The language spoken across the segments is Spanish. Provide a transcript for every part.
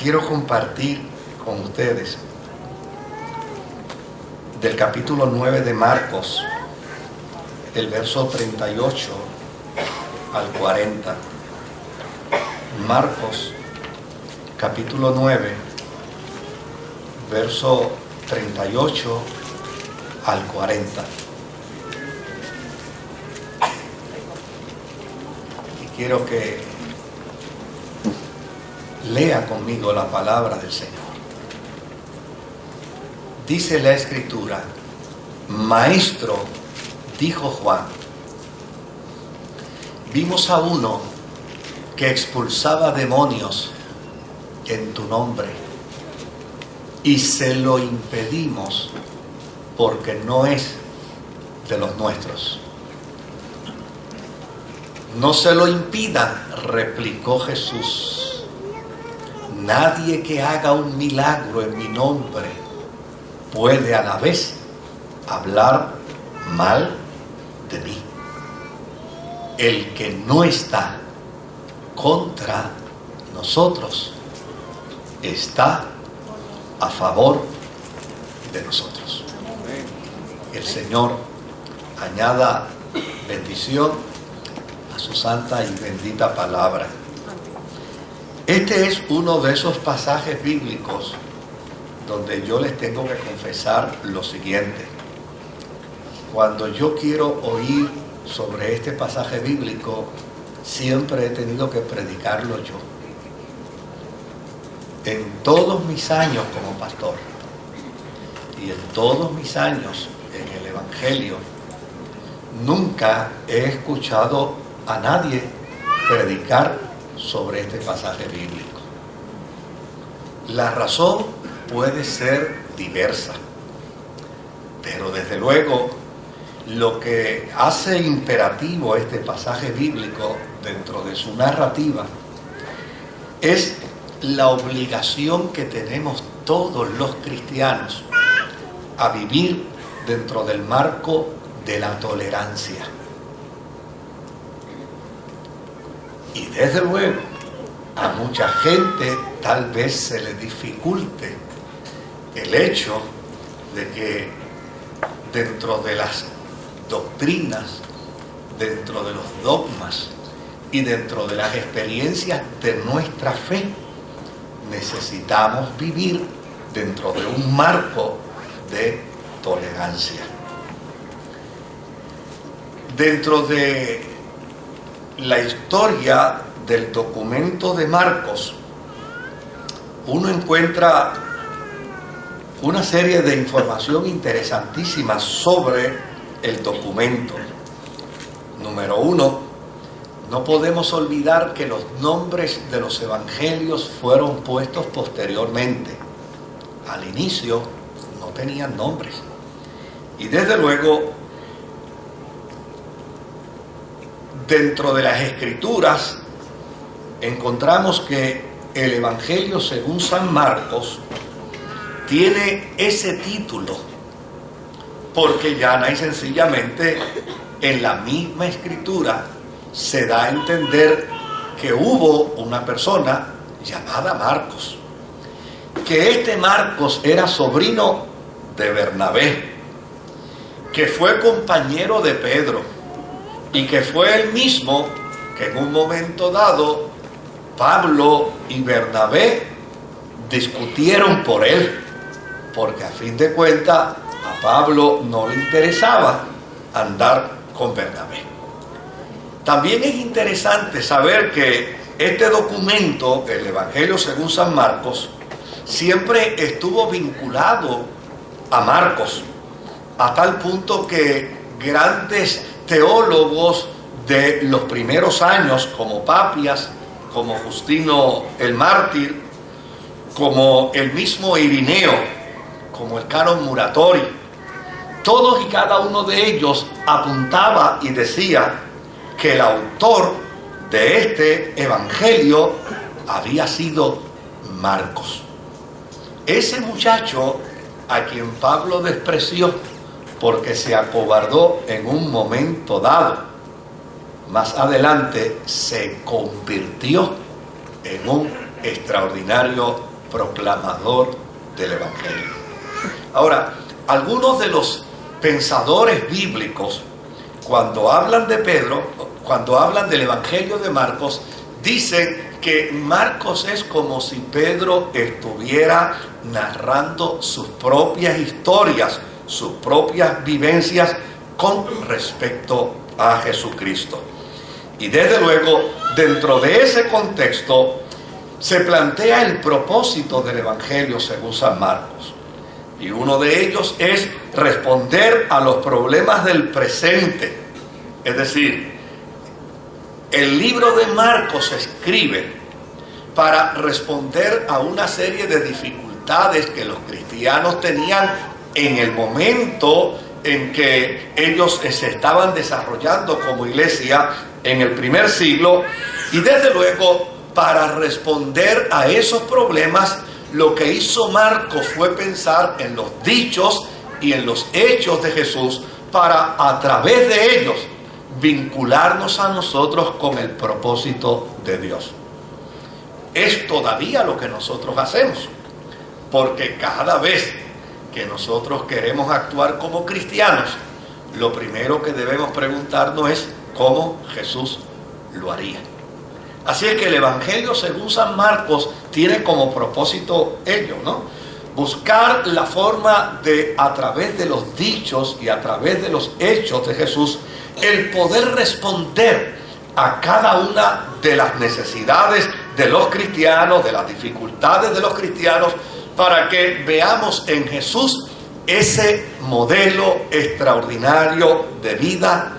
Quiero compartir con ustedes del capítulo 9 de Marcos, el verso 38 al 40. Marcos, capítulo 9, verso 38 al 40. Y quiero que lea conmigo la palabra del Señor. Dice la Escritura: Maestro, dijo Juan, vimos a uno que expulsaba demonios en tu nombre y se lo impedimos porque no es de los nuestros. No se lo impidan, replicó Jesús. Nadie que haga un milagro en mi nombre puede a la vez hablar mal de mí. El que no está contra nosotros está a favor de nosotros. El Señor añada bendición a su santa y bendita palabra. Este es uno de esos pasajes bíblicos donde yo les tengo que confesar lo siguiente. Cuando yo quiero oír sobre este pasaje bíblico, siempre he tenido que predicarlo yo. En todos mis años como pastor y en todos mis años en el Evangelio, nunca he escuchado a nadie predicar sobre este pasaje bíblico. La razón puede ser diversa, pero desde luego lo que hace imperativo este pasaje bíblico dentro de su narrativa es la obligación que tenemos todos los cristianos a vivir dentro del marco de la tolerancia. Y desde luego, a mucha gente tal vez se le dificulte el hecho de que dentro de las doctrinas, dentro de los dogmas y dentro de las experiencias de nuestra fe, necesitamos vivir dentro de un marco de tolerancia. Dentro de la historia del documento de Marcos, uno encuentra una serie de información interesantísima sobre el documento. Número uno, no podemos olvidar que los nombres de los evangelios fueron puestos posteriormente. Al inicio no tenían nombres. Y desde luego, dentro de las Escrituras, encontramos que el Evangelio según San Marcos tiene ese título porque llana y sencillamente en la misma Escritura se da a entender que hubo una persona llamada Marcos, que este Marcos era sobrino de Bernabé, que fue compañero de Pedro y que fue el mismo que en un momento dado Pablo y Bernabé discutieron por él, porque a fin de cuentas a Pablo no le interesaba andar con Bernabé. También es interesante saber que este documento, el Evangelio según San Marcos, siempre estuvo vinculado a Marcos, a tal punto que grandes teólogos de los primeros años, como Papias, como Justino el Mártir, como el mismo Irineo, como el Canon Muratori, todos y cada uno de ellos apuntaba y decía que el autor de este evangelio había sido Marcos. Ese muchacho a quien Pablo despreció porque se acobardó en un momento dado, más adelante se convirtió en un extraordinario proclamador del evangelio. Ahora, algunos de los pensadores bíblicos, cuando hablan de Pedro, cuando hablan del evangelio de Marcos, dicen que Marcos es como si Pedro estuviera narrando sus propias historias, sus propias vivencias con respecto a Jesucristo. Y desde luego, dentro de ese contexto, se plantea el propósito del evangelio según San Marcos. Y uno de ellos es responder a los problemas del presente. Es decir, el libro de Marcos se escribe para responder a una serie de dificultades que los cristianos tenían en el momento en que ellos se estaban desarrollando como iglesia en el primer siglo, y desde luego para responder a esos problemas lo que hizo Marcos fue pensar en los dichos y en los hechos de Jesús para a través de ellos vincularnos a nosotros con el propósito de Dios. Es todavía lo que nosotros hacemos, porque cada vez que nosotros queremos actuar como cristianos, lo primero que debemos preguntarnos es cómo Jesús lo haría. Así es que el Evangelio según San Marcos tiene como propósito ello, ¿no? Buscar la forma de, a través de los dichos y a través de los hechos de Jesús, el poder responder a cada una de las necesidades de los cristianos, de las dificultades de los cristianos, para que veamos en Jesús ese modelo extraordinario de vida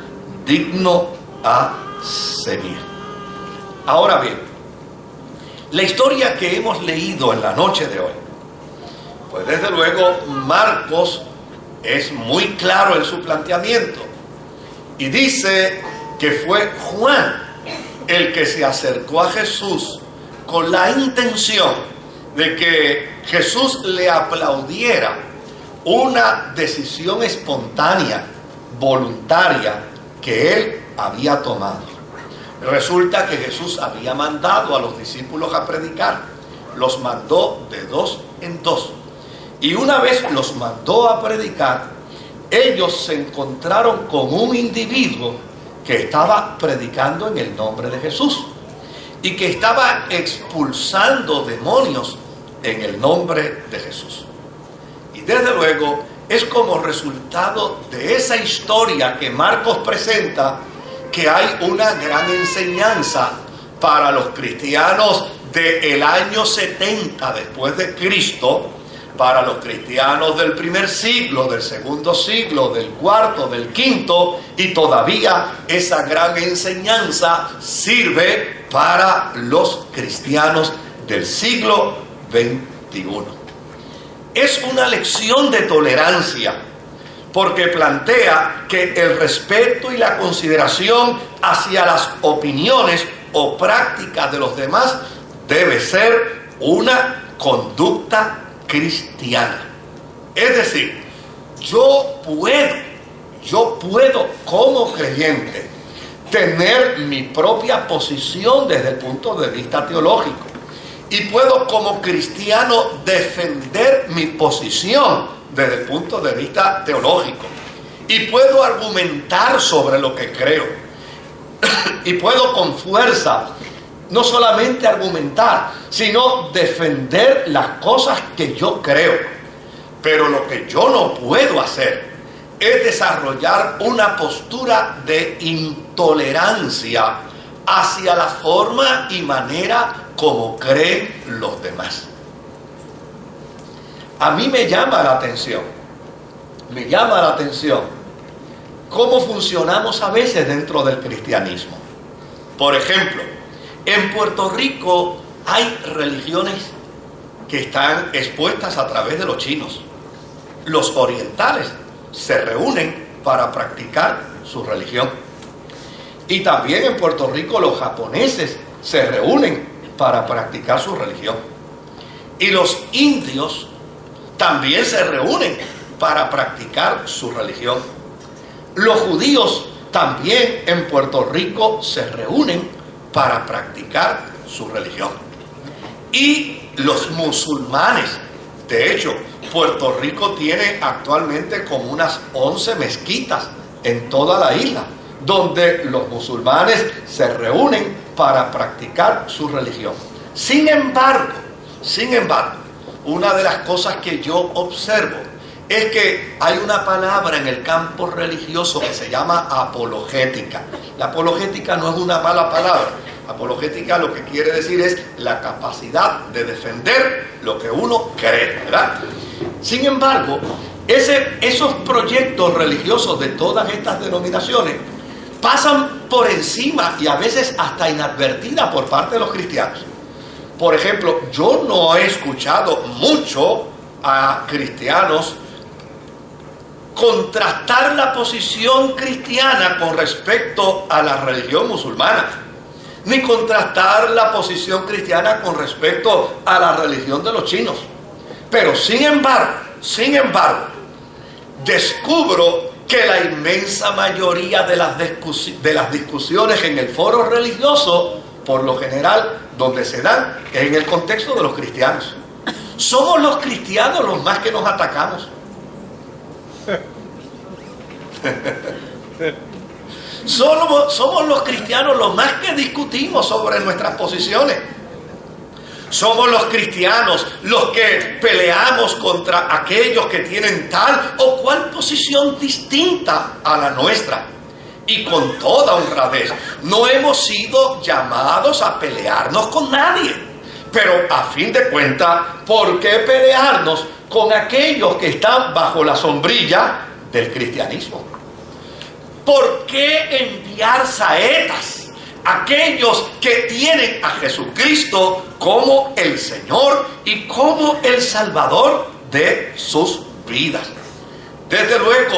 digno a seguir. Ahora bien, la historia que hemos leído en la noche de hoy, pues desde luego Marcos es muy claro en su planteamiento y dice que fue Juan el que se acercó a Jesús con la intención de que Jesús le aplaudiera una decisión espontánea, voluntaria, que él había tomado. Resulta que Jesús había mandado a los discípulos a predicar, los mandó de 2 en 2. Y una vez los mandó a predicar, ellos se encontraron con un individuo que estaba predicando en el nombre de Jesús y que estaba expulsando demonios en el nombre de Jesús. Y desde luego es como resultado de esa historia que Marcos presenta que hay una gran enseñanza para los cristianos del año 70 después de Cristo, para los cristianos del primer siglo, del segundo siglo, del cuarto, del quinto, y todavía esa gran enseñanza sirve para los cristianos del siglo XXI. Es una lección de tolerancia, porque plantea que el respeto y la consideración hacia las opiniones o prácticas de los demás debe ser una conducta cristiana. Es decir, yo puedo como creyente tener mi propia posición desde el punto de vista teológico y puedo como cristiano defender mi posición desde el punto de vista teológico y puedo argumentar sobre lo que creo y puedo con fuerza no solamente argumentar, sino defender las cosas que yo creo. Pero lo que yo no puedo hacer es desarrollar una postura de intolerancia hacia la forma y manera como creen los demás. A mí me llama la atención cómo funcionamos a veces dentro del cristianismo. Por ejemplo, en Puerto Rico hay religiones que están expuestas a través de los chinos. Los orientales se reúnen para practicar su religión. Y también en Puerto Rico los japoneses se reúnen para practicar su religión. Y los indios también se reúnen para practicar su religión. Los judíos también en Puerto Rico se reúnen para practicar su religión. Y los musulmanes, de hecho, Puerto Rico tiene actualmente como unas 11 mezquitas en toda la isla, donde los musulmanes se reúnen para practicar su religión. Sin embargo, una de las cosas que yo observo es que hay una palabra en el campo religioso que se llama apologética. La apologética no es una mala palabra. Apologética lo que quiere decir es la capacidad de defender lo que uno cree, ¿verdad? Sin embargo, esos proyectos religiosos de todas estas denominaciones pasan por encima y a veces hasta inadvertida por parte de los cristianos. Por ejemplo, yo no he escuchado mucho a cristianos contrastar la posición cristiana con respecto a la religión musulmana, ni contrastar la posición cristiana con respecto a la religión de los chinos. Pero sin embargo, descubro que la inmensa mayoría de las discusiones en el foro religioso, por lo general, donde se dan, es en el contexto de los cristianos. Somos los cristianos los más que nos atacamos. Somos los cristianos los más que discutimos sobre nuestras posiciones. Somos los cristianos los que peleamos contra aquellos que tienen tal o cual posición distinta a la nuestra. Y con toda honradez, no hemos sido llamados a pelearnos con nadie. Pero a fin de cuentas, ¿por qué pelearnos con aquellos que están bajo la sombrilla del cristianismo? ¿Por qué enviar saetas a aquellos que tienen a Jesucristo como el Señor y como el Salvador de sus vidas? Desde luego,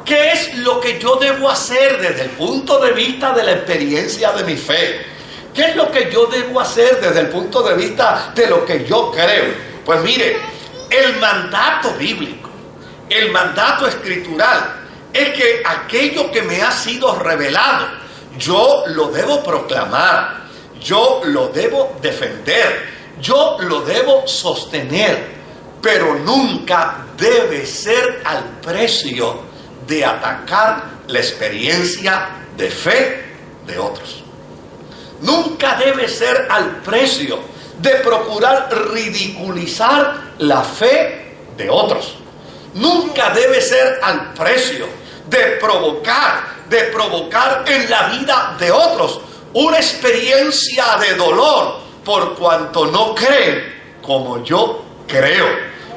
¿qué es lo que yo debo hacer desde el punto de vista de la experiencia de mi fe? ¿Qué es lo que yo debo hacer desde el punto de vista de lo que yo creo? Pues mire, el mandato bíblico, el mandato escritural, es que aquello que me ha sido revelado, yo lo debo proclamar, yo lo debo defender, yo lo debo sostener, pero nunca debe ser al precio de atacar la experiencia de fe de otros. Nunca debe ser al precio de procurar ridiculizar la fe de otros. Nunca debe ser al precio de provocar en la vida de otros una experiencia de dolor por cuanto no creen como yo creo,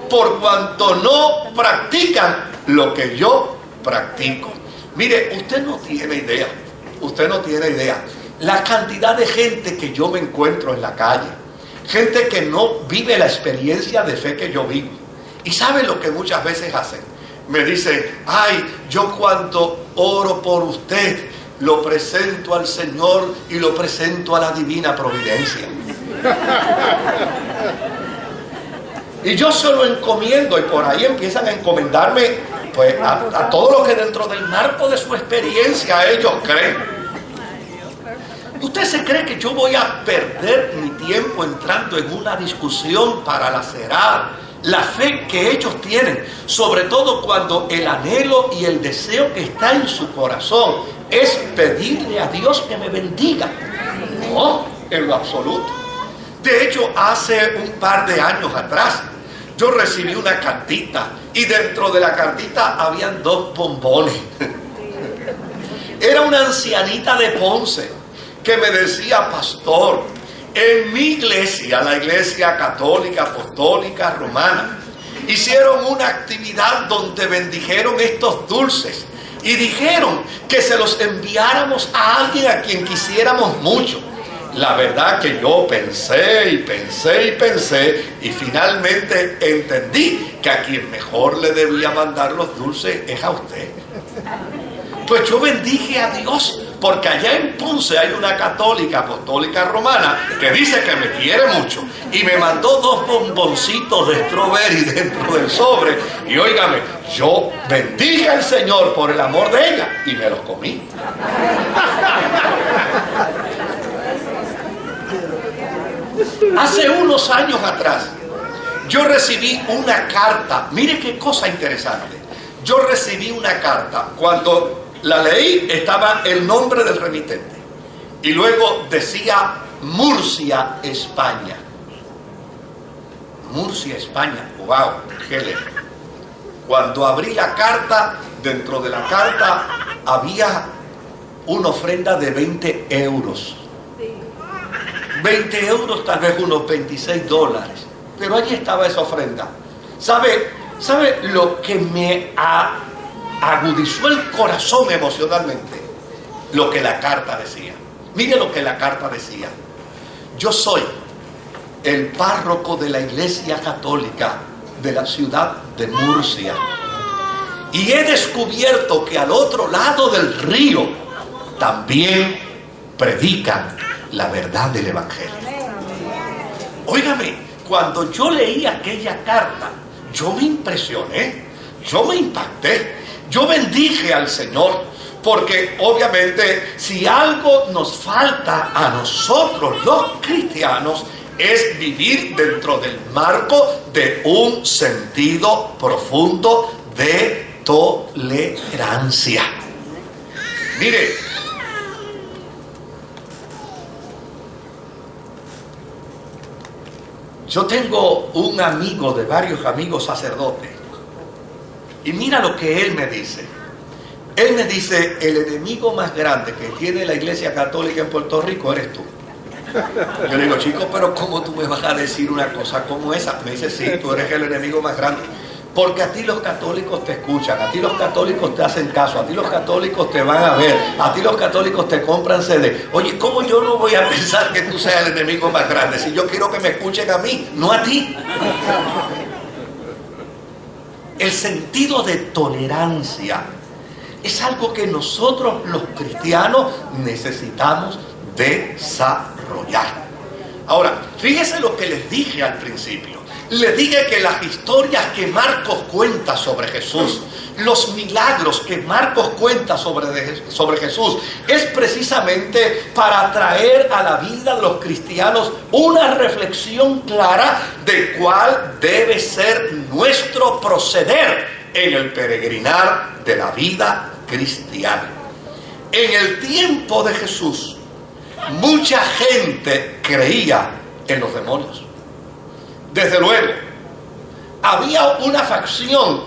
por cuanto no practican lo que yo practico. Mire, usted no tiene idea la cantidad de gente que yo me encuentro en la calle, gente que no vive la experiencia de fe que yo vivo. ¿Y sabe lo que muchas veces hacen? Me dicen, ay, yo cuando oro por usted, lo presento al Señor y lo presento a la divina providencia. Y yo se lo encomiendo, y por ahí empiezan a encomendarme pues a todo lo que dentro del marco de su experiencia ellos creen. ¿Usted se cree que yo voy a perder mi tiempo entrando en una discusión para lacerar la fe que ellos tienen? Sobre todo cuando el anhelo y el deseo que está en su corazón es pedirle a Dios que me bendiga. No, en lo absoluto. De hecho, hace un par de años atrás, yo recibí una cartita y dentro de la cartita habían 2 bombones. Era una ancianita de Ponce que me decía, pastor, en mi iglesia, la iglesia católica, apostólica, romana, hicieron una actividad donde bendijeron estos dulces y dijeron que se los enviáramos a alguien a quien quisiéramos mucho. La verdad que yo pensé y pensé y pensé y finalmente entendí que a quien mejor le debía mandar los dulces es a usted. Pues yo bendije a Dios, porque allá en Ponce hay una católica apostólica romana que dice que me quiere mucho y me mandó 2 bomboncitos de strawberry dentro del sobre. Y óigame, yo bendije al Señor por el amor de ella y me los comí. Hace unos años atrás yo recibí una carta. Mire qué cosa interesante. Yo recibí una carta. Cuando la leí estaba el nombre del remitente y luego decía Murcia, España. Murcia, España. Wow, qué lejos. Cuando abrí la carta, dentro de la carta había una ofrenda de 20 euros. 20 euros, tal vez unos $26. Pero allí estaba esa ofrenda. ¿Sabe lo que me agudizó el corazón emocionalmente? Lo que la carta decía. Mire lo que la carta decía. Yo soy el párroco de la Iglesia Católica de la ciudad de Murcia y he descubierto que al otro lado del río también predican la verdad del Evangelio. Óigame, cuando yo leí aquella carta, yo me impresioné, yo me impacté, yo bendije al Señor, porque obviamente si algo nos falta a nosotros los cristianos es vivir dentro del marco de un sentido profundo de tolerancia. Mire, yo tengo un amigo de varios amigos sacerdotes y mira lo que él me dice. Él me dice, el enemigo más grande que tiene la Iglesia Católica en Puerto Rico eres tú. Yo le digo, chico, pero ¿cómo tú me vas a decir una cosa como esa? Me dice, sí, tú eres el enemigo más grande. Porque a ti los católicos te escuchan, a ti los católicos te hacen caso, a ti los católicos te van a ver, a ti los católicos te compran CD. Oye, ¿cómo yo no voy a pensar que tú seas el enemigo más grande si yo quiero que me escuchen a mí, no a ti? El sentido de tolerancia es algo que nosotros los cristianos necesitamos desarrollar. Ahora, fíjese lo que les dije al principio. Les dije que las historias que Marcos cuenta sobre Jesús, los milagros que Marcos cuenta sobre Jesús, es precisamente para traer a la vida de los cristianos una reflexión clara de cuál debe ser nuestro proceder en el peregrinar de la vida cristiana. En el tiempo de Jesús, mucha gente creía en los demonios. Desde luego, había una facción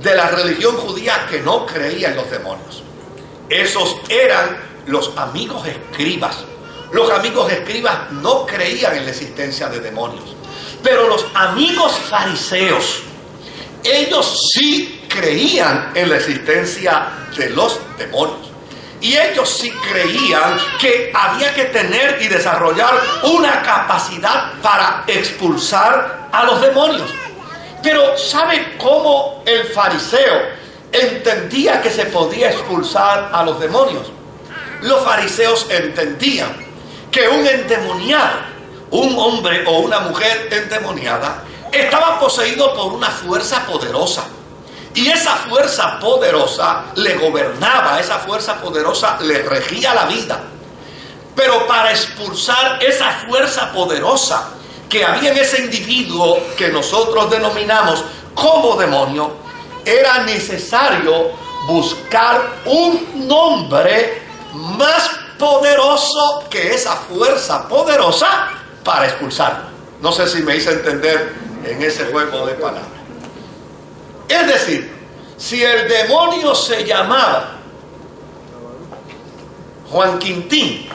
de la religión judía que no creía en los demonios. Esos eran los amigos escribas. Los amigos escribas no creían en la existencia de demonios. Pero los amigos fariseos, ellos sí creían en la existencia de los demonios. Y ellos sí creían que había que tener y desarrollar una capacidad para expulsar a los demonios. Pero ¿sabe cómo el fariseo entendía que se podía expulsar a los demonios? Los fariseos entendían que un endemoniado, un hombre o una mujer endemoniada, estaba poseído por una fuerza poderosa. Y esa fuerza poderosa le gobernaba, esa fuerza poderosa le regía la vida. Pero para expulsar esa fuerza poderosa que había en ese individuo que nosotros denominamos como demonio, era necesario buscar un nombre más poderoso que esa fuerza poderosa para expulsarlo. No sé si me hice entender en ese juego de palabras. Es decir, si el demonio se llamaba Juan Quintín,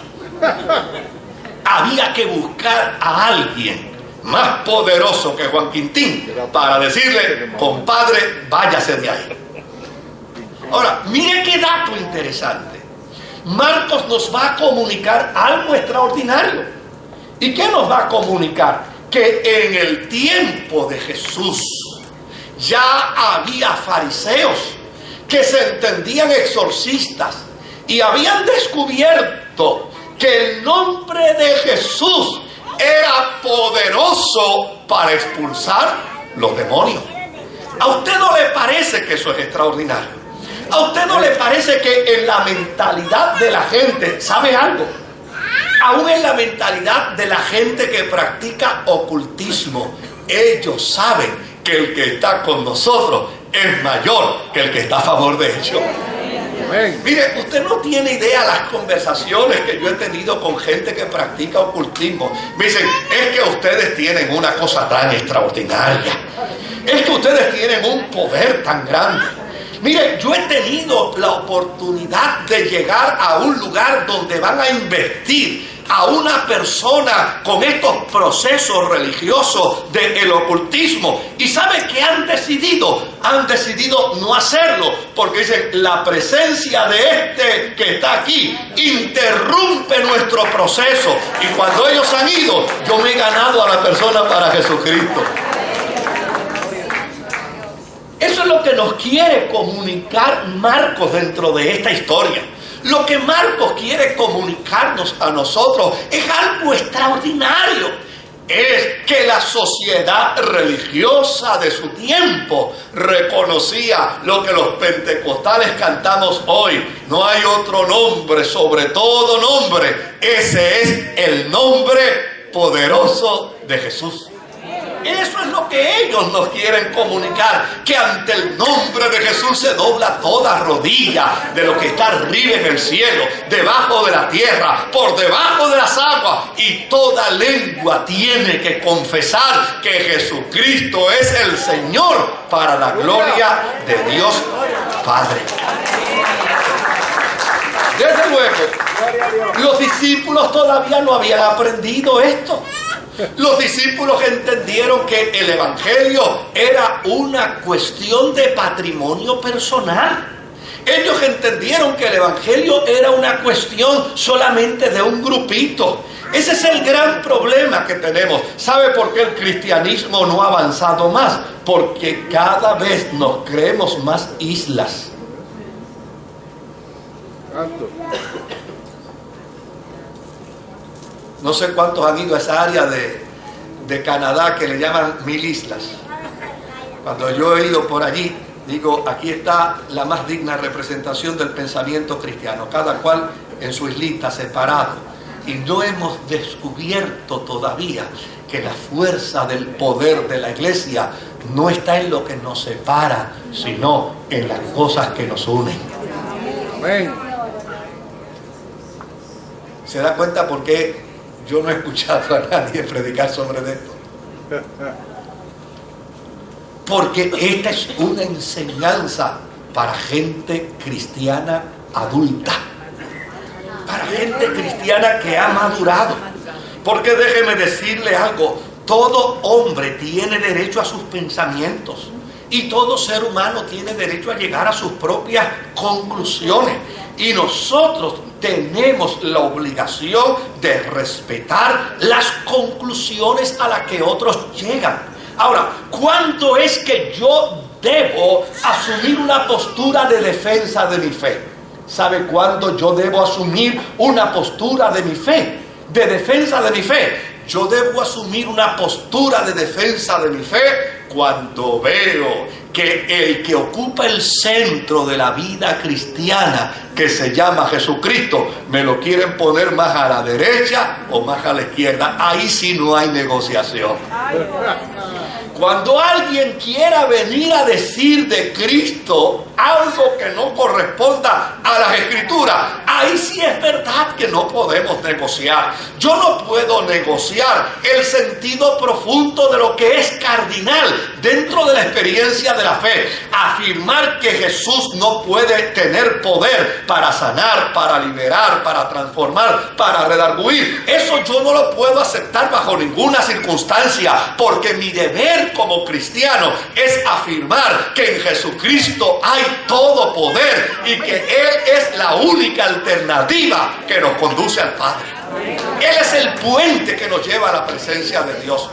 había que buscar a alguien más poderoso que Juan Quintín para decirle, compadre, váyase de ahí. Ahora, mire qué dato interesante. Marcos nos va a comunicar algo extraordinario. ¿Y qué nos va a comunicar? Que en el tiempo de Jesús ya había fariseos que se entendían exorcistas y habían descubierto que el nombre de Jesús era poderoso para expulsar los demonios. ¿A usted no le parece que eso es extraordinario? ¿A usted no le parece que en la mentalidad de la gente, ¿sabe algo? Aún en la mentalidad de la gente que practica ocultismo, ellos saben que el que está con nosotros es mayor que el que está a favor de ellos. Mire, usted no tiene idea las conversaciones que yo he tenido con gente que practica ocultismo. Me dicen, es que ustedes tienen una cosa tan extraordinaria. Es que ustedes tienen un poder tan grande. Mire, yo he tenido la oportunidad de llegar a un lugar donde van a investir a una persona con estos procesos religiosos del ocultismo. ¿Y sabe qué han decidido? Han decidido no hacerlo porque dicen, la presencia de este que está aquí interrumpe nuestro proceso. Y cuando ellos han ido, yo me he ganado a la persona para Jesucristo. Eso es lo que nos quiere comunicar Marcos dentro de esta historia. Lo que Marcos quiere comunicarnos a nosotros es algo extraordinario. Es que la sociedad religiosa de su tiempo reconocía lo que los pentecostales cantamos hoy. No hay otro nombre, sobre todo nombre. Ese es el nombre poderoso de Jesús. Eso es lo que ellos nos quieren comunicar, que ante el nombre de Jesús se dobla toda rodilla de lo que está arriba en el cielo, debajo de la tierra, por debajo de las aguas, y toda lengua tiene que confesar que Jesucristo es el Señor para la gloria de Dios Padre. Desde luego, los discípulos todavía no habían aprendido esto. Los discípulos entendieron que el evangelio era una cuestión de patrimonio personal. Ellos entendieron que el evangelio era una cuestión solamente de un grupito. Ese es el gran problema que tenemos. ¿Sabe por qué el cristianismo no ha avanzado más? Porque cada vez nos creemos más islas. No sé cuántos han ido a esa área de Canadá que le llaman 1000 islas. Cuando yo he ido por allí, digo, aquí está la más digna representación del pensamiento cristiano, cada cual en su islita, separado. Y no hemos descubierto todavía que la fuerza del poder de la iglesia no está en lo que nos separa, sino en las cosas que nos unen. Amén. ¿Se da cuenta por qué yo no he escuchado a nadie predicar sobre esto? Porque esta es una enseñanza para gente cristiana adulta, para gente cristiana que ha madurado. Porque déjeme decirle algo, todo hombre tiene derecho a sus pensamientos y todo ser humano tiene derecho a llegar a sus propias conclusiones. Y nosotros tenemos la obligación de respetar las conclusiones a las que otros llegan. Ahora, ¿cuándo es que yo debo asumir una postura de defensa de mi fe? ¿Sabe cuándo yo debo asumir una postura de mi fe? De defensa de mi fe. Yo debo asumir una postura de defensa de mi fe cuando veo que el que ocupa el centro de la vida cristiana, que se llama Jesucristo, me lo quieren poner más a la derecha o más a la izquierda. Ahí sí no hay negociación. Cuando alguien quiera venir a decir de Cristo algo que no corresponda a las Escrituras, ahí sí es verdad que no podemos negociar. Yo no puedo negociar el sentido profundo de lo que es cardinal dentro de la experiencia de la fe. Afirmar que Jesús no puede tener poder para sanar, para liberar, para transformar, para redarguir, eso yo no lo puedo aceptar bajo ninguna circunstancia, porque mi deber como cristiano es afirmar que en Jesucristo hay hay todo poder y que Él es la única alternativa que nos conduce al Padre. Él es el puente que nos lleva a la presencia de Dios.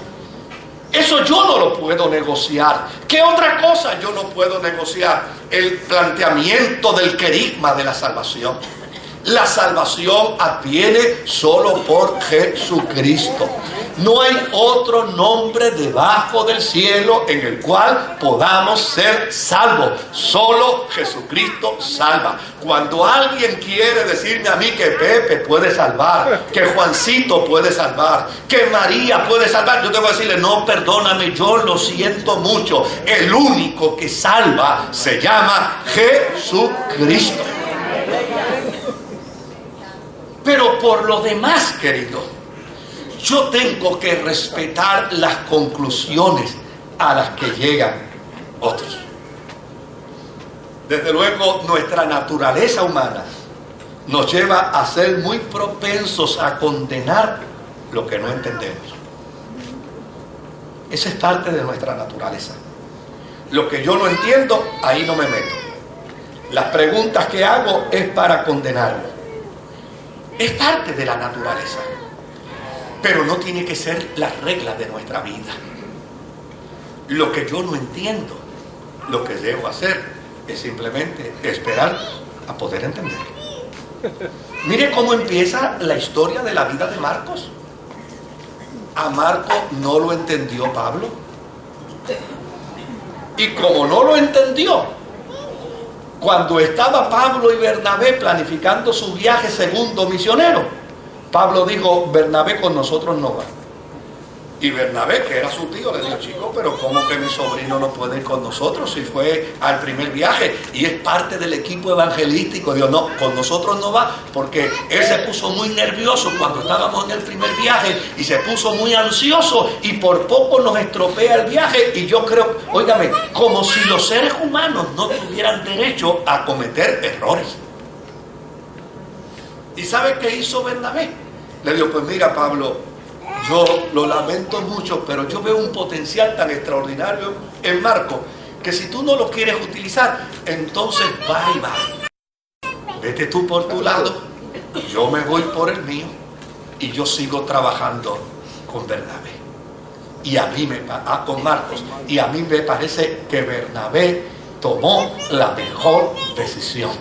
Eso yo no lo puedo negociar. ¿Qué otra cosa yo no puedo negociar? El planteamiento del querigma de la salvación. La salvación adviene solo por Jesucristo. No hay otro nombre debajo del cielo en el cual podamos ser salvos. Solo Jesucristo salva. Cuando alguien quiere decirme a mí que Pepe puede salvar, que Juancito puede salvar, que María puede salvar, yo tengo que decirle, no, perdóname, yo lo siento mucho. El único que salva se llama Jesucristo. Pero por lo demás, querido, yo tengo que respetar las conclusiones a las que llegan otros. Desde luego, nuestra naturaleza humana nos lleva a ser muy propensos a condenar lo que no entendemos. Esa es parte de nuestra naturaleza. Lo que yo no entiendo, ahí no me meto. Las preguntas que hago es para condenarlo. Es parte de la naturaleza, pero no tiene que ser la regla de nuestra vida. Lo que yo no entiendo, lo que debo hacer es simplemente esperar a poder entender. Mire cómo empieza la historia de la vida de Marcos. A Marcos no lo entendió Pablo. Y como no lo entendió, cuando estaba Pablo y Bernabé planificando su viaje segundo misionero, Pablo dijo, Bernabé con nosotros no va. Y Bernabé, que era su tío, le dijo, chico, pero ¿cómo que mi sobrino no puede ir con nosotros si fue al primer viaje y es parte del equipo evangelístico? Dijo, no, con nosotros no va, porque él se puso muy nervioso cuando estábamos en el primer viaje y se puso muy ansioso y por poco nos estropea el viaje. Y yo creo, óigame, como si los seres humanos no tuvieran derecho a cometer errores. ¿Y sabe qué hizo Bernabé? Le dijo, pues mira, Pablo, yo lo lamento mucho, pero yo veo un potencial tan extraordinario en Marco, que si tú no lo quieres utilizar, entonces bye. Vete tú por tu lado, yo me voy por el mío, y yo sigo trabajando con Bernabé. Y a mí con Marcos, y a mí me parece que Bernabé tomó la mejor decisión.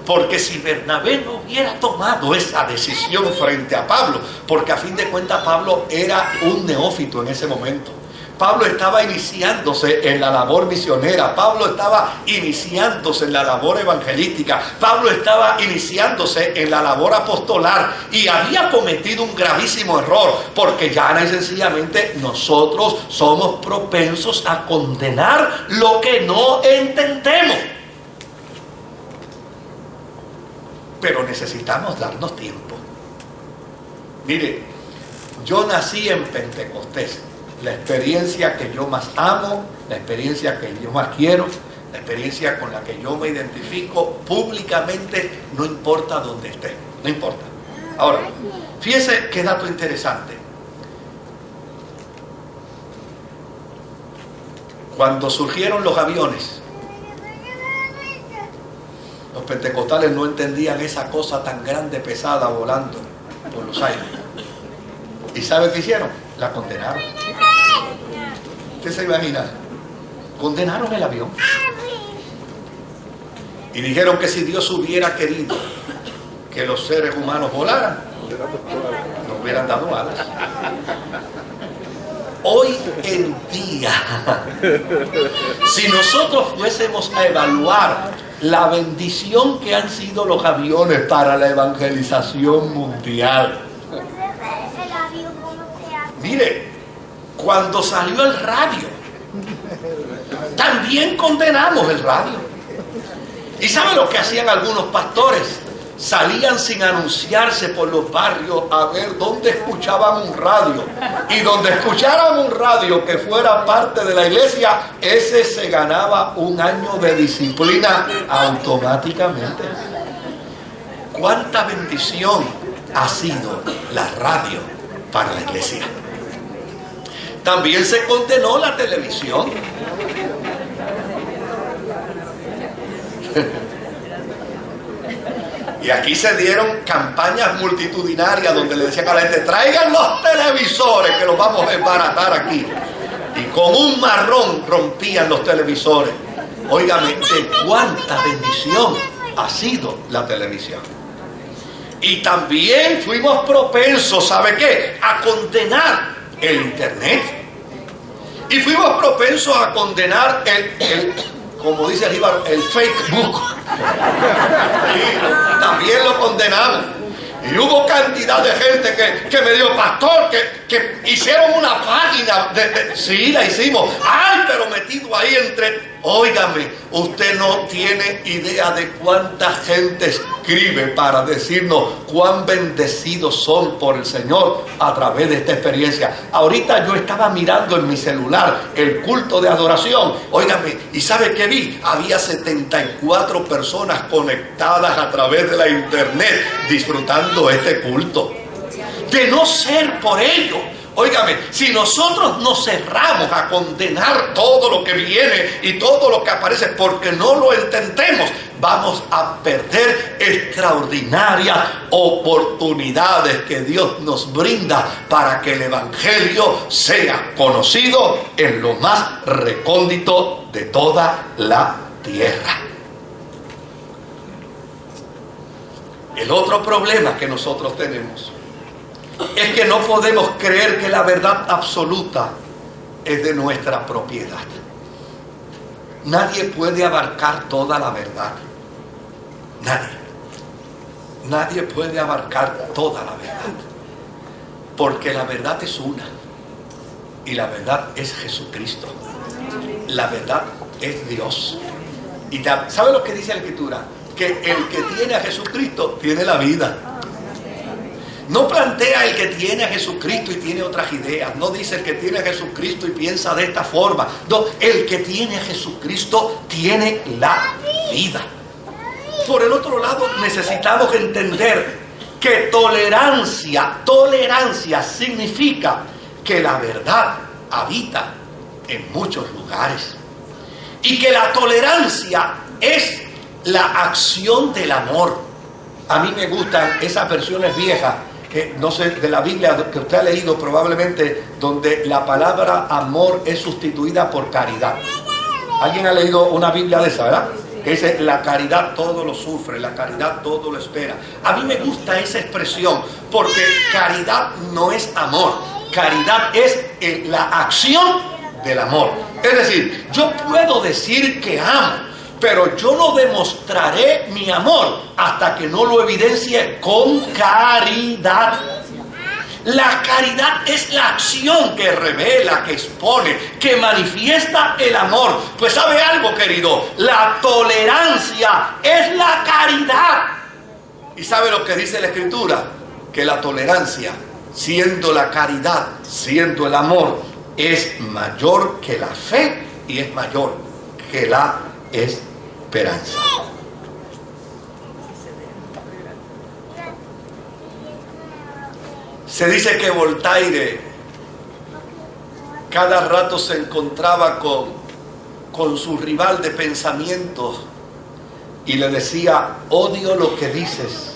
Porque si Bernabé no hubiera tomado esa decisión frente a Pablo, porque a fin de cuentas Pablo era un neófito en ese momento. Pablo estaba iniciándose en la labor misionera, Pablo estaba iniciándose en la labor evangelística, Pablo estaba iniciándose en la labor apostolar y había cometido un gravísimo error, porque llana y sencillamente nosotros somos propensos a condenar lo que no entendemos. Pero necesitamos darnos tiempo. Mire, yo nací en Pentecostés. La experiencia que yo más amo, la experiencia que yo más quiero, la experiencia con la que yo me identifico públicamente, no importa dónde esté, no importa. Ahora, fíjese qué dato interesante. Cuando surgieron los aviones, los pentecostales no entendían esa cosa tan grande, pesada, volando por los aires. ¿Y sabe qué hicieron? La condenaron. ¿Usted se imagina? Condenaron el avión. Y dijeron que si Dios hubiera querido que los seres humanos volaran, nos hubieran dado alas. Hoy en día, si nosotros fuésemos a evaluar la bendición que han sido los aviones para la evangelización mundial, mire, cuando salió el radio, también condenamos el radio. ¿Y sabe lo que hacían algunos pastores? Salían sin anunciarse por los barrios a ver dónde escuchaban un radio. Y donde escucharan un radio que fuera parte de la iglesia, ese se ganaba un año de disciplina automáticamente. ¿Cuánta bendición ha sido la radio para la iglesia? También se condenó la televisión. Y aquí se dieron campañas multitudinarias donde le decían a la gente: traigan los televisores que los vamos a desbaratar aquí. Y con un marrón rompían los televisores. Óigame, de cuánta bendición ha sido la televisión. Y también fuimos propensos, ¿sabe qué?, a condenar el internet. Y fuimos propensos a condenar como dice arriba, el Facebook. Y también lo condenamos. Y hubo cantidad de gente que me dijo: pastor, que hicieron una página. Sí, la hicimos. Ay, pero metido ahí entre... Óigame, usted no tiene idea de cuánta gente escribe para decirnos cuán bendecidos son por el Señor a través de esta experiencia. Ahorita yo estaba mirando en mi celular el culto de adoración. Óigame, ¿y sabe qué vi? Había 74 personas conectadas a través de la internet disfrutando este culto. De no ser por ello, óigame, si nosotros nos cerramos a condenar todo lo que viene y todo lo que aparece porque no lo entendemos, vamos a perder extraordinarias oportunidades que Dios nos brinda para que el Evangelio sea conocido en lo más recóndito de toda la tierra. El otro problema que nosotros tenemos es que no podemos creer que la verdad absoluta es de nuestra propiedad. Nadie puede abarcar toda la verdad. Nadie puede abarcar toda la verdad. Porque la verdad es una. Y la verdad es Jesucristo. La verdad es Dios. Y ¿sabe lo que dice la Escritura? Que el que tiene a Jesucristo tiene la vida. No plantea el que tiene a Jesucristo y tiene otras ideas. No dice el que tiene a Jesucristo y piensa de esta forma. No, el que tiene a Jesucristo tiene la vida. Por el otro lado, necesitamos entender que tolerancia significa que la verdad habita en muchos lugares. Y que la tolerancia es la acción del amor. A mí me gustan esas versiones viejas, que no sé, de la Biblia que usted ha leído probablemente, donde la palabra amor es sustituida por caridad. ¿Alguien ha leído una Biblia de esa, verdad? Que dice: la caridad todo lo sufre, la caridad todo lo espera. A mí me gusta esa expresión, porque caridad no es amor. Caridad es la acción del amor. Es decir, yo puedo decir que amo, pero yo no demostraré mi amor hasta que no lo evidencie con caridad. La caridad es la acción que revela, que expone, que manifiesta el amor. Pues ¿sabe algo, querido? La tolerancia es la caridad. ¿Y sabe lo que dice la Escritura? Que la tolerancia, siendo la caridad, siendo el amor, es mayor que la fe y es mayor que la esperanza. Se dice que Voltaire cada rato se encontraba con su rival de pensamientos y le decía: odio lo que dices,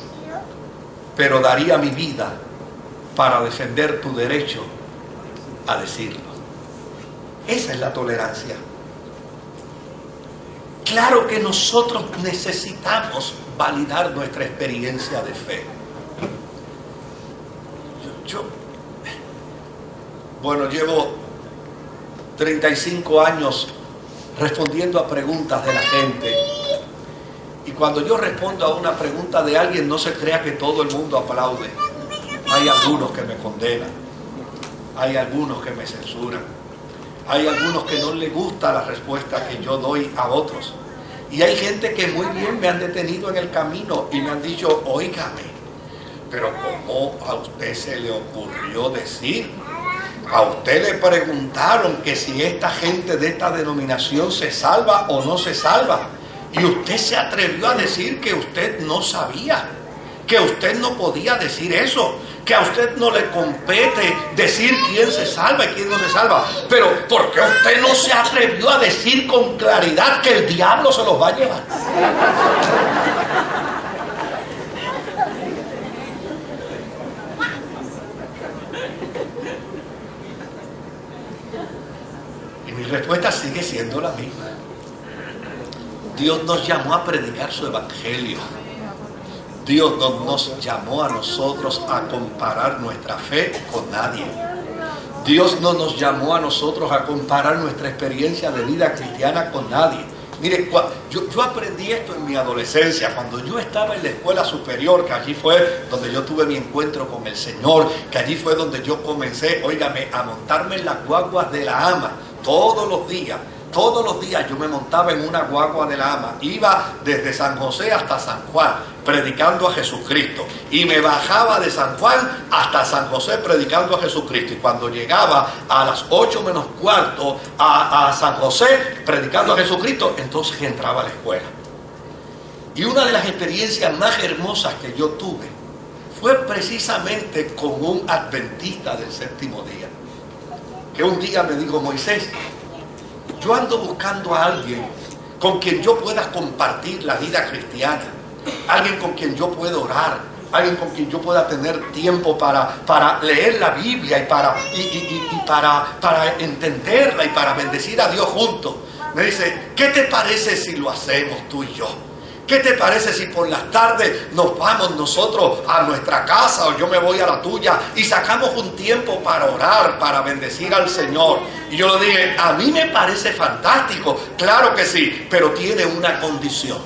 pero daría mi vida para defender tu derecho a decirlo. Esa es la tolerancia. Claro que nosotros necesitamos validar nuestra experiencia de fe. Bueno, llevo 35 años respondiendo a preguntas de la gente. Y cuando yo respondo a una pregunta de alguien, no se crea que todo el mundo aplaude. Hay algunos que me condenan. Hay algunos que me censuran. Hay algunos que no les gusta la respuesta que yo doy a otros. Y hay gente que muy bien me han detenido en el camino y me han dicho: óigame, pero ¿cómo a usted se le ocurrió decir? A usted le preguntaron que si esta gente de esta denominación se salva o no se salva. Y usted se atrevió a decir que usted no sabía. que usted no podía decir eso, que a usted no le compete decir quién se salva y quién no se salva. Pero ¿por qué usted no se atrevió a decir con claridad que el diablo se los va a llevar? Y mi respuesta sigue siendo la misma. Dios nos llamó a predicar su evangelio. Dios no nos llamó a nosotros a comparar nuestra fe con nadie. Dios no nos llamó a nosotros a comparar nuestra experiencia de vida cristiana con nadie. Mire, yo aprendí esto en mi adolescencia, cuando yo estaba en la escuela superior, que allí fue donde yo tuve mi encuentro con el Señor, que allí fue donde yo comencé, óigame, a montarme en las guaguas de la AMA todos los días. Todos los días yo me montaba en una guagua de la AMA, iba desde San José hasta San Juan predicando a Jesucristo y me bajaba de San Juan hasta San José predicando a Jesucristo, y cuando llegaba a las 8:15 a San José predicando a Jesucristo, entonces entraba a la escuela. Y una de las experiencias más hermosas que yo tuve fue precisamente con un adventista del séptimo día, que un día me dijo: Moisés, yo ando buscando a alguien con quien yo pueda compartir la vida cristiana, alguien con quien yo pueda orar, alguien con quien yo pueda tener tiempo para leer la Biblia y para entenderla y para bendecir a Dios juntos. Me dice: ¿qué te parece si lo hacemos tú y yo? ¿Qué te parece si por las tardes nos vamos nosotros a nuestra casa o yo me voy a la tuya y sacamos un tiempo para orar, para bendecir al Señor? Y yo le dije: a mí me parece fantástico, claro que sí, pero tiene una condición.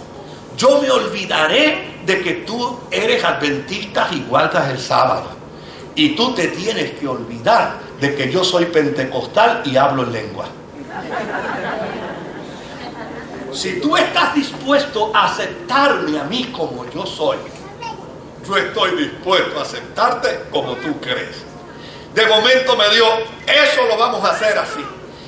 Yo me olvidaré de que tú eres adventista y guardas el sábado. Y tú te tienes que olvidar de que yo soy pentecostal y hablo en lengua. Si tú estás dispuesto a aceptarme a mí como yo soy, yo estoy dispuesto a aceptarte como tú crees. De momento me dio: eso lo vamos a hacer así.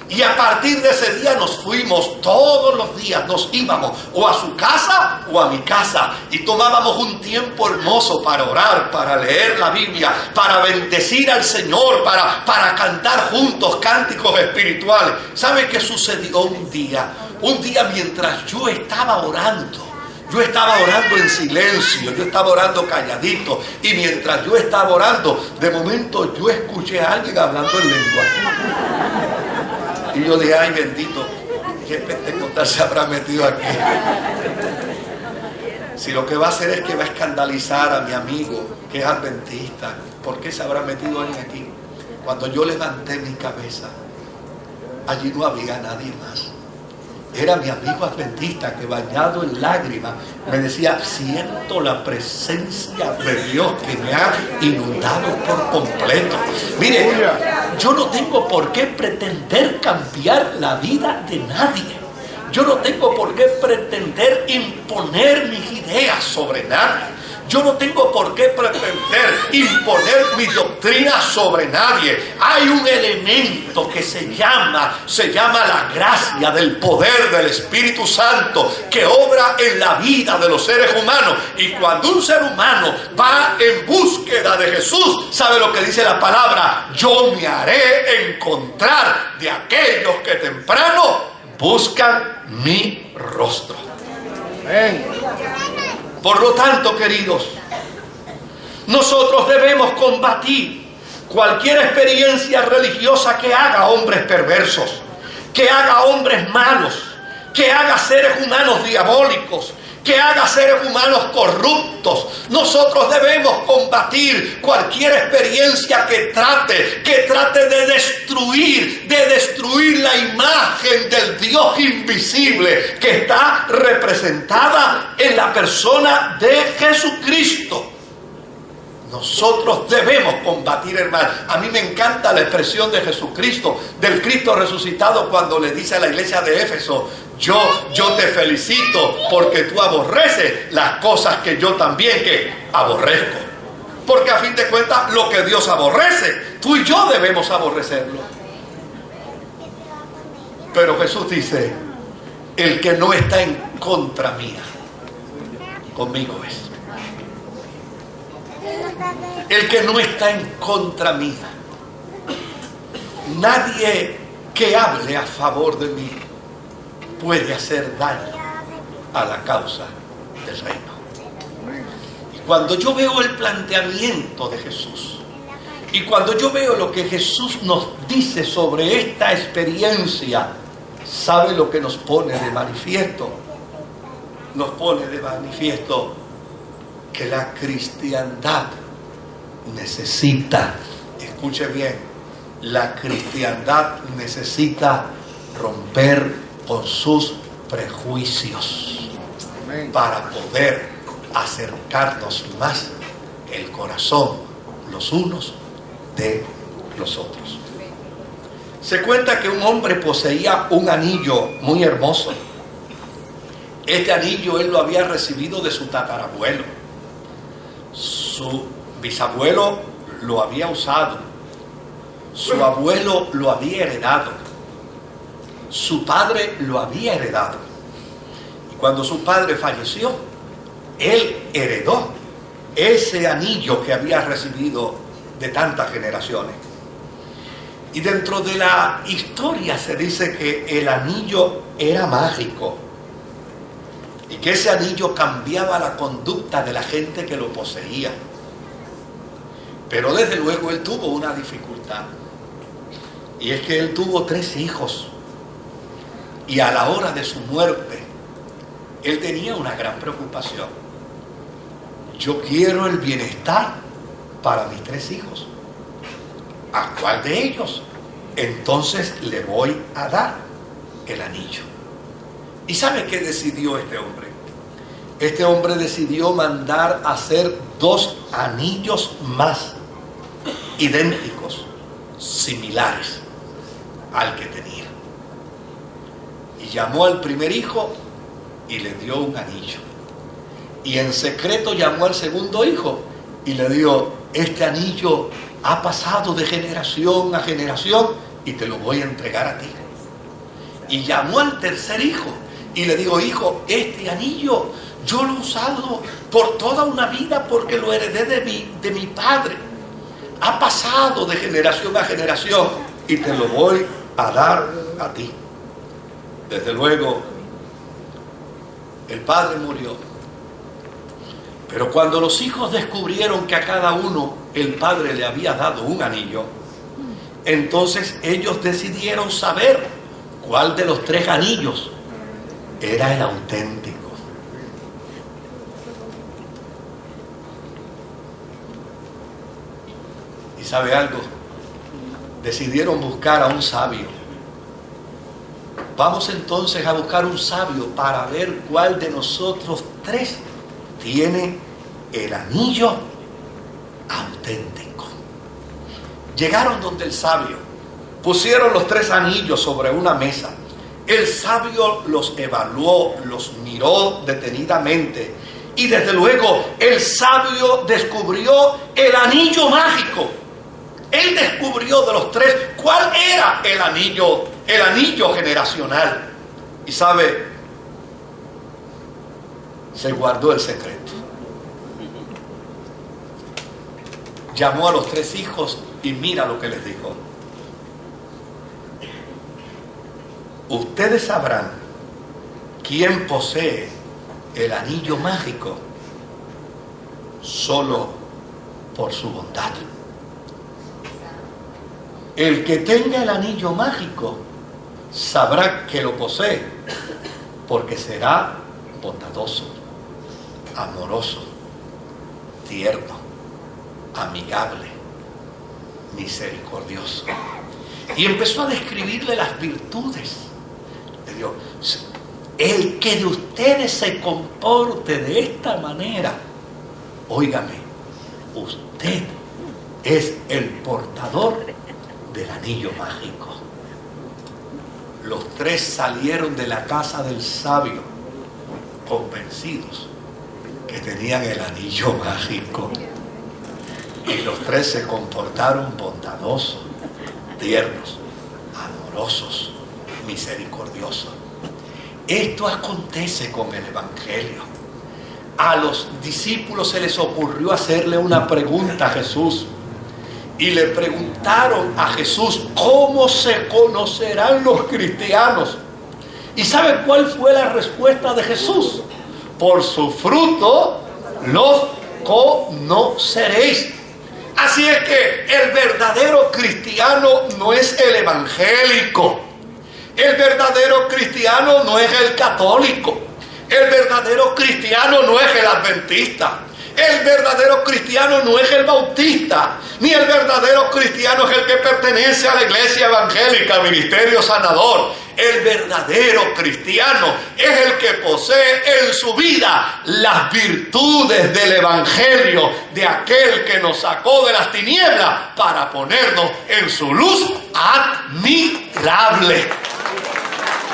Y a partir de ese día nos fuimos, todos los días nos íbamos o a su casa o a mi casa, y tomábamos un tiempo hermoso para orar, para leer la Biblia, para bendecir al Señor, para cantar juntos cánticos espirituales. ¿Sabe qué sucedió un día? Un día mientras yo estaba orando, yo estaba orando en silencio, yo estaba orando calladito, y mientras yo estaba orando, de momento yo escuché a alguien hablando en lengua. Y yo dije: ay, bendito, ¿qué pentecostal se habrá metido aquí? Si lo que va a hacer es que va a escandalizar a mi amigo que es adventista, ¿por qué se habrá metido alguien aquí? Cuando yo levanté mi cabeza, allí no había nadie más. Era mi amigo adventista que, bañado en lágrimas, me decía: siento la presencia de Dios que me ha inundado por completo. Mire, yo no tengo por qué pretender cambiar la vida de nadie. Yo no tengo por qué pretender imponer mis ideas sobre nadie. Yo no tengo por qué pretender imponer mi doctrina sobre nadie. Hay un elemento que se llama la gracia del poder del Espíritu Santo que obra en la vida de los seres humanos. Y cuando un ser humano va en búsqueda de Jesús, ¿sabe lo que dice la palabra? Yo me haré encontrar de aquellos que temprano buscan mi rostro. Amén. Por lo tanto, queridos, nosotros debemos combatir cualquier experiencia religiosa que haga hombres perversos, que haga hombres malos, que haga seres humanos diabólicos, que haga seres humanos corruptos. Nosotros debemos combatir cualquier experiencia que trate de destruir la imagen del Dios invisible que está representada en la persona de Jesucristo. Nosotros debemos combatir, hermano. A mí me encanta la expresión de Jesucristo, del Cristo resucitado, cuando le dice a la iglesia de Éfeso: yo te felicito porque tú aborreces las cosas que yo también aborrezco. Porque a fin de cuentas, lo que Dios aborrece, tú y yo debemos aborrecerlo. Pero Jesús dice: el que no está en contra mía, conmigo es. el que no está en contra mía. Nadie que hable a favor de mí puede hacer daño a la causa del reino. Y cuando yo veo el planteamiento de Jesús, y cuando yo veo lo que Jesús nos dice sobre esta experiencia, ¿sabe lo que nos pone de manifiesto? Nos pone de manifiesto que la cristiandad necesita, escuche bien, la cristiandad necesita romper con sus prejuicios para poder acercarnos más el corazón los unos de los otros. Se cuenta que un hombre poseía un anillo muy hermoso. Este anillo él lo había recibido de su tatarabuelo. Su bisabuelo lo había usado. Su abuelo lo había heredado. Su padre lo había heredado. Y cuando su padre falleció, él heredó ese anillo que había recibido de tantas generaciones. Y dentro de la historia se dice que el anillo era mágico y que ese anillo cambiaba la conducta de la gente que lo poseía. Pero desde luego él tuvo una dificultad, y es que él tuvo 3 hijos, y a la hora de su muerte él tenía una gran preocupación. Yo quiero el bienestar para mis 3 hijos. ¿A cuál de ellos entonces le voy a dar el anillo? ¿Y sabe qué decidió este hombre? Este hombre decidió mandar a hacer 2 anillos más, idénticos, similares al que tenía. Y llamó al primer hijo y le dio un anillo. Y en secreto llamó al segundo hijo y le dio: este anillo ha pasado de generación a generación y te lo voy a entregar a ti. Y llamó al tercer hijo y le dijo: hijo, este anillo yo lo he usado por toda una vida porque lo heredé de mi padre. Ha pasado de generación a generación y te lo voy a dar a ti. Desde luego, el padre murió. Pero cuando los hijos descubrieron que a cada uno el padre le había dado un anillo, entonces ellos decidieron saber cuál de los 3 anillos era el auténtico. ¿Y sabe algo? Decidieron buscar a un sabio. Vamos entonces a buscar un sabio para ver cuál de nosotros 3 tiene el anillo auténtico. Llegaron donde el sabio, pusieron los 3 anillos sobre una mesa. El sabio los evaluó, los miró detenidamente y desde luego el sabio descubrió el anillo mágico. Él descubrió de los 3 cuál era el anillo generacional. Y sabe, se guardó el secreto. Llamó a los 3 hijos y mira lo que les dijo: ustedes sabrán quién posee el anillo mágico solo por su bondad. El que tenga el anillo mágico sabrá que lo posee porque será bondadoso, amoroso, tierno, amigable, misericordioso. Y empezó a describirle las virtudes de Dios. El que de ustedes se comporte de esta manera, óigame, usted es el portador del anillo mágico. Los 3 salieron de la casa del sabio convencidos que tenían el anillo mágico. Y los 3 se comportaron bondadosos, tiernos, amorosos, misericordiosos. Esto acontece con el Evangelio. a los discípulos se les ocurrió hacerle una pregunta a Jesús. Y le preguntaron a Jesús, ¿cómo se conocerán los cristianos? ¿Y sabe cuál fue la respuesta de Jesús? Por su fruto los conoceréis. Así es que el verdadero cristiano no es el evangélico. El verdadero cristiano no es el católico. El verdadero cristiano no es el adventista. El verdadero cristiano no es el bautista, ni el verdadero cristiano es el que pertenece a la iglesia evangélica, ministerio sanador. El verdadero cristiano es el que posee en su vida las virtudes del evangelio, de aquel que nos sacó de las tinieblas para ponernos en su luz admirable.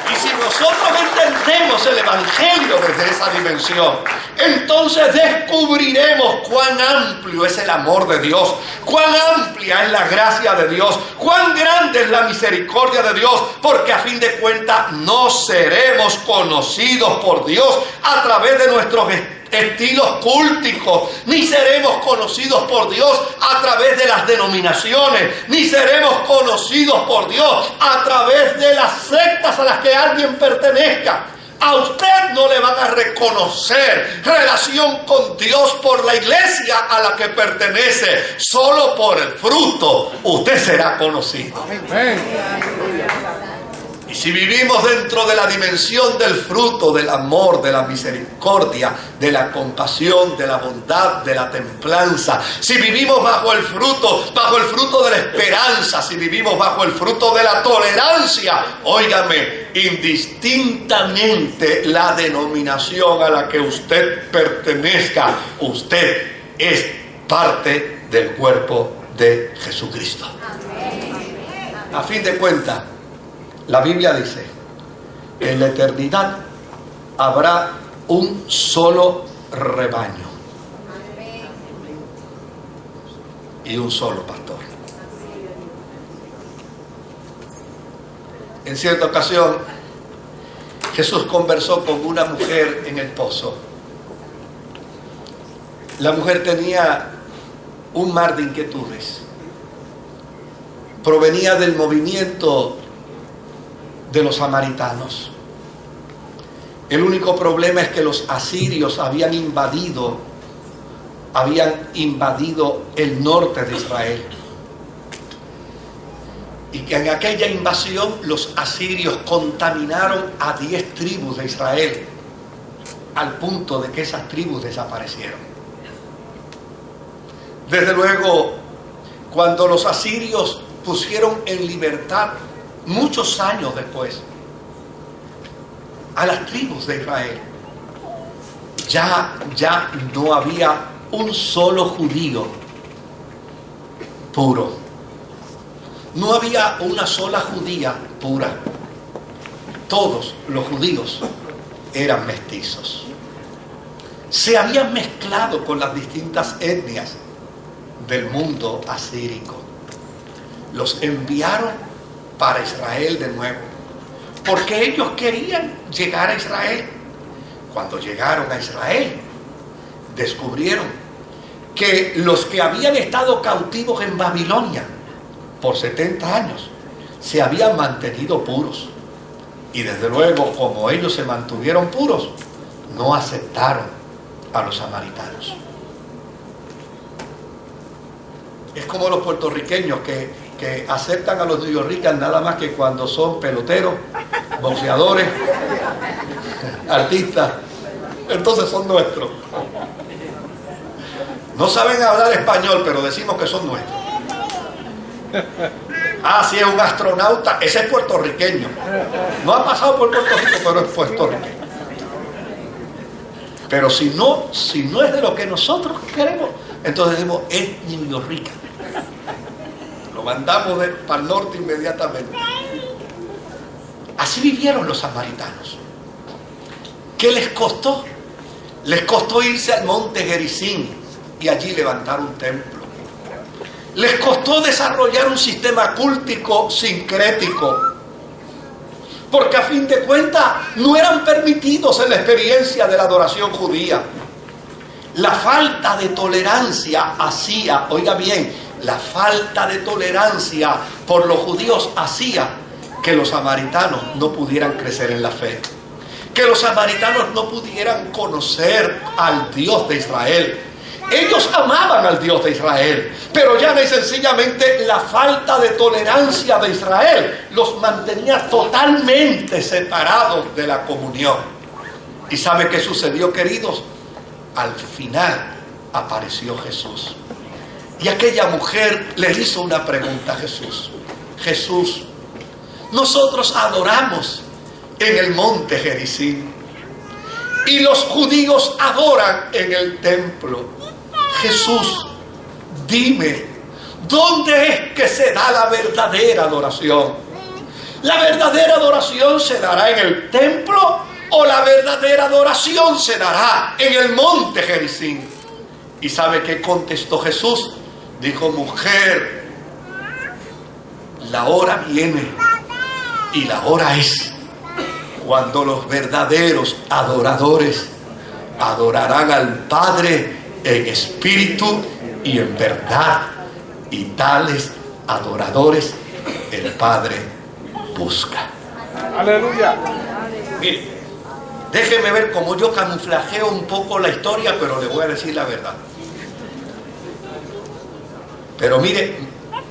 Y si nosotros entendemos el evangelio desde esa dimensión, entonces descubriremos cuán amplio es el amor de Dios, cuán amplia es la gracia de Dios, cuán grande es la misericordia de Dios, porque a fin de cuentas no seremos conocidos por Dios a través de nuestros estilos cúlticos, ni seremos conocidos por Dios a través de las denominaciones, ni seremos conocidos por Dios a través de las sectas a las que alguien pertenezca. A usted no le van a reconocer relación con Dios por la iglesia a la que pertenece. Solo por el fruto usted será conocido. Y si vivimos dentro de la dimensión del fruto, del amor, de la misericordia, de la compasión, de la bondad, de la templanza, si vivimos bajo el fruto de la esperanza, si vivimos bajo el fruto de la tolerancia, óigame, indistintamente la denominación a la que usted pertenezca, usted es parte del cuerpo de Jesucristo. A fin de cuentas, la Biblia dice, en la eternidad habrá un solo rebaño y un solo pastor. En cierta ocasión, Jesús conversó con una mujer en el pozo. La mujer tenía un mar de inquietudes. Provenía del movimiento de los samaritanos. El único problema es que los asirios habían invadido el norte de Israel, y que en aquella invasión los asirios contaminaron a 10 tribus de Israel, al punto de que esas tribus desaparecieron. Desde luego, cuando los asirios pusieron en libertad muchos años después a las tribus de Israel, ya no había un solo judío puro, no había una sola judía pura. Todos los judíos eran mestizos, se habían mezclado con las distintas etnias del mundo asírico. Los enviaron para Israel de nuevo, porque ellos querían llegar a Israel. Cuando llegaron a Israel, descubrieron que los que habían estado cautivos en Babilonia por 70 años se habían mantenido puros, y desde luego, como ellos se mantuvieron puros, no aceptaron a los samaritanos. Es como los puertorriqueños que aceptan a los neoyorricanos nada más que cuando son peloteros, boxeadores, artistas. Entonces son nuestros. No saben hablar español, pero decimos que son nuestros. Ah, sí, es un astronauta, ese es puertorriqueño. No ha pasado por Puerto Rico, pero es puertorriqueño. Pero si no es de lo que nosotros queremos, entonces decimos, es neoyorricano. Lo mandamos para el norte inmediatamente. Así vivieron los samaritanos. ¿Qué les costó? Les costó irse al monte Gerizim y allí levantar un templo. Les costó desarrollar un sistema cúltico sincrético, porque a fin de cuentas no eran permitidos en la experiencia de la adoración judía. La falta de tolerancia hacía, oiga bien, la falta de tolerancia por los judíos hacía que los samaritanos no pudieran crecer en la fe, que los samaritanos no pudieran conocer al Dios de Israel. Ellos amaban al Dios de Israel, pero ya y sencillamente la falta de tolerancia de Israel los mantenía totalmente separados de la comunión. ¿Y sabe qué sucedió, queridos? Al final apareció Jesús. Y aquella mujer le hizo una pregunta a Jesús. Jesús, nosotros adoramos en el monte Gerizim y los judíos adoran en el templo. Jesús, dime, ¿dónde es que se da la verdadera adoración? ¿La verdadera adoración se dará en el templo o la verdadera adoración se dará en el monte Gerizim? ¿Y sabe qué contestó Jesús? Dijo, mujer, la hora viene y la hora es cuando los verdaderos adoradores adorarán al Padre en espíritu y en verdad, y tales adoradores el Padre busca. Aleluya. Mire, déjeme ver cómo yo camuflajeo un poco la historia, pero le voy a decir la verdad. Pero mire,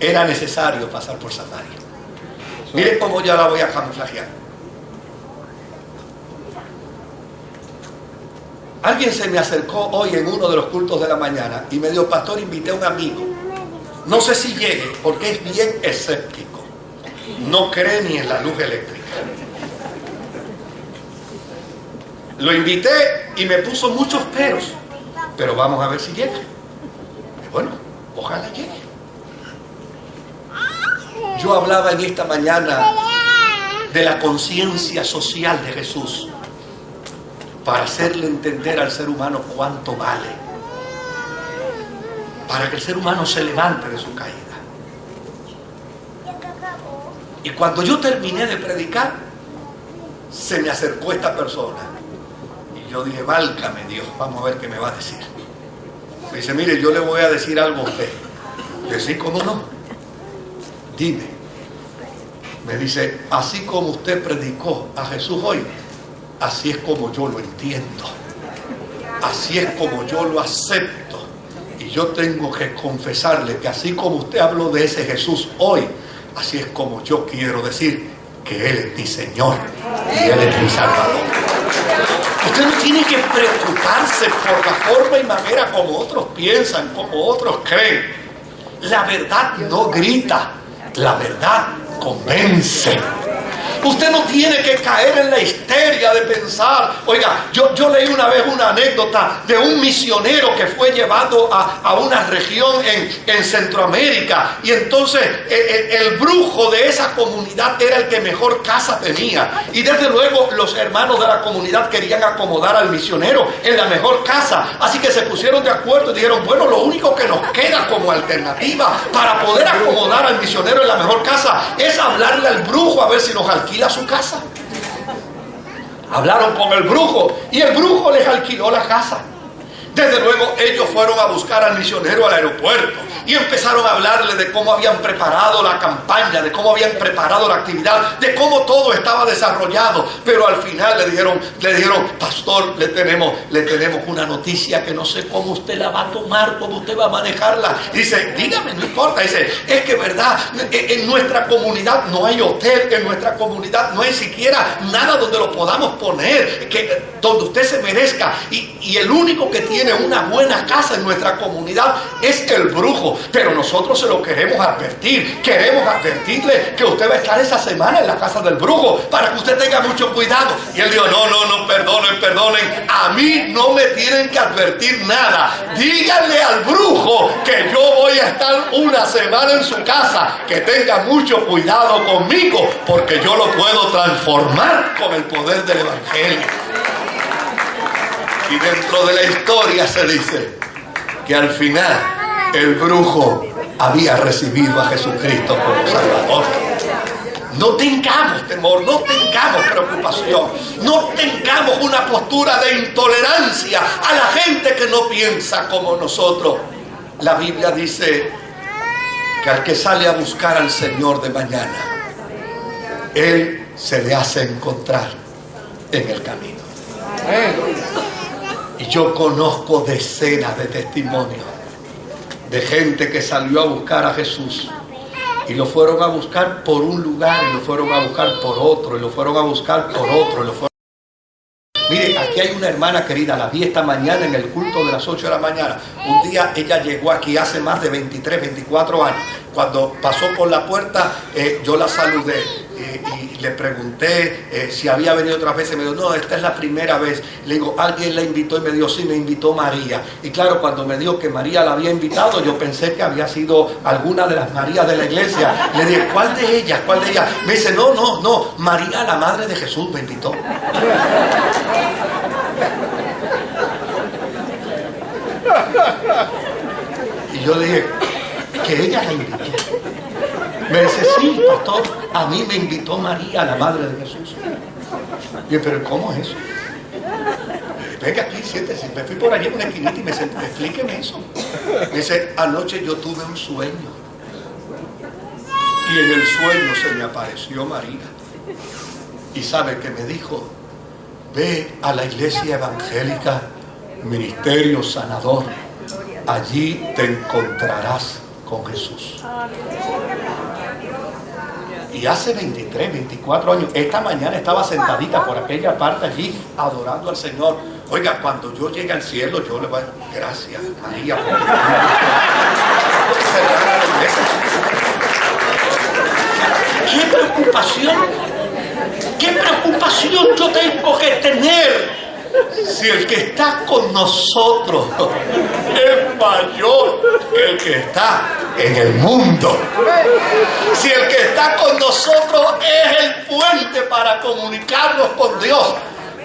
era necesario pasar por Samaria. Mire cómo ya la voy a camuflajear. Alguien se me acercó hoy en uno de los cultos de la mañana y me dijo, pastor, invité a un amigo. No sé si llegue porque es bien escéptico. No cree ni en la luz eléctrica. Lo invité y me puso muchos peros. Pero vamos a ver si llega. Y bueno, ojalá llegue. Yo hablaba en esta mañana de la conciencia social de Jesús, para hacerle entender al ser humano cuánto vale, para que el ser humano se levante de su caída. Y cuando yo terminé de predicar, se me acercó esta persona y yo dije, válgame Dios, vamos a ver qué me va a decir. Me dice, mire, yo le voy a decir algo a usted. Yo sí, ¿cómo no? Dime. Me dice, así como usted predicó a Jesús hoy, así es como yo lo entiendo, así es como yo lo acepto. Y yo tengo que confesarle que así como usted habló de ese Jesús hoy, así es como yo quiero decir que Él es mi Señor y Él es mi Salvador. Usted no tiene que preocuparse por la forma y manera como otros piensan, como otros creen. La verdad no grita, la verdad convence. Usted no tiene que caer en la histeria de pensar. Oiga, yo leí una vez una anécdota de un misionero que fue llevado a una región en Centroamérica, y entonces el brujo de esa comunidad era el que mejor casa tenía, y desde luego los hermanos de la comunidad querían acomodar al misionero en la mejor casa, así que se pusieron de acuerdo y dijeron, bueno, lo único que nos queda como alternativa para poder acomodar al misionero en la mejor casa es hablarle al brujo a ver si nos alquila su casa. Hablaron con el brujo y el brujo les alquiló la casa. Desde luego ellos fueron a buscar al misionero al aeropuerto y empezaron a hablarle de cómo habían preparado la campaña, de cómo habían preparado la actividad, de cómo todo estaba desarrollado. Pero al final le dijeron, pastor, le tenemos una noticia que no sé cómo usted la va a tomar, cómo usted va a manejarla. Y dice, dígame, no importa. Dice, es que verdad, en nuestra comunidad no hay hotel, en nuestra comunidad no hay siquiera nada donde lo podamos poner, donde usted se merezca. Y el único que tiene una buena casa en nuestra comunidad es el brujo, pero nosotros se lo queremos advertir, queremos advertirle que usted va a estar esa semana en la casa del brujo para que usted tenga mucho cuidado. Y él dijo, no, perdonen, a mí no me tienen que advertir nada, díganle al brujo que yo voy a estar una semana en su casa, que tenga mucho cuidado conmigo, porque yo lo puedo transformar con el poder del evangelio. Y dentro de la historia se dice que al final el brujo había recibido a Jesucristo como Salvador. No tengamos temor, no tengamos preocupación, no tengamos una postura de intolerancia a la gente que no piensa como nosotros. La Biblia dice que al que sale a buscar al Señor de mañana, Él se le hace encontrar en el camino. Y yo conozco decenas de testimonios de gente que salió a buscar a Jesús y lo fueron a buscar por un lugar, y lo fueron a buscar por otro, y lo fueron a buscar por otro, y lo fueron... Mire, aquí hay una hermana querida, la vi esta mañana en el culto de las 8 de la mañana. Un día ella llegó aquí hace más de 23, 24 años. Cuando pasó por la puerta, yo la saludé y le pregunté si había venido otras veces. Me dijo, no, esta es la primera vez. Le digo, ¿alguien la invitó? Y me dijo, sí, me invitó María. Y claro, cuando me dijo que María la había invitado, yo pensé que había sido alguna de las Marías de la iglesia. Le dije, ¿cuál de ellas? ¿Cuál de ellas? Me dice, no, María, la madre de Jesús, me invitó. Y yo le dije, que ella la invitó. Me dice, sí, pastor, a mí me invitó María, la madre de Jesús. Y yo, pero ¿cómo es eso? Venga aquí, siéntese. Me fui por allí en una esquinita y me senté, explíqueme eso. Me dice, anoche yo tuve un sueño. Y en el sueño se me apareció María. Y ¿sabe qué me dijo? Ve a la iglesia evangélica Ministerio Sanador. Allí te encontrarás con Jesús. Y hace 23, 24 años, esta mañana estaba sentadita por aquella parte allí, adorando al Señor. Oiga, cuando yo llegue al cielo, yo le voy a decir, gracias, María, por ¡qué preocupación! ¡Qué preocupación yo tengo que tener! Si el que está con nosotros es mayor que el que está en el mundo. Si el que está con nosotros es el puente para comunicarnos con Dios.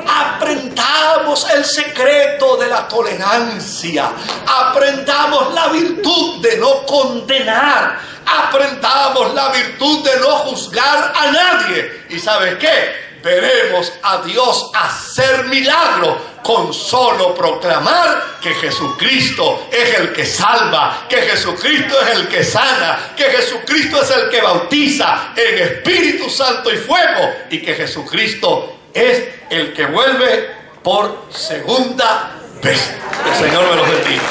Aprendamos el secreto de la tolerancia. Aprendamos la virtud de no condenar. Aprendamos la virtud de no juzgar a nadie. ¿Y sabes qué? Veremos a Dios hacer milagros con solo proclamar que Jesucristo es el que salva, que Jesucristo es el que sana, que Jesucristo es el que bautiza en Espíritu Santo y fuego, y que Jesucristo es el que vuelve por segunda vez. El Señor me los bendiga.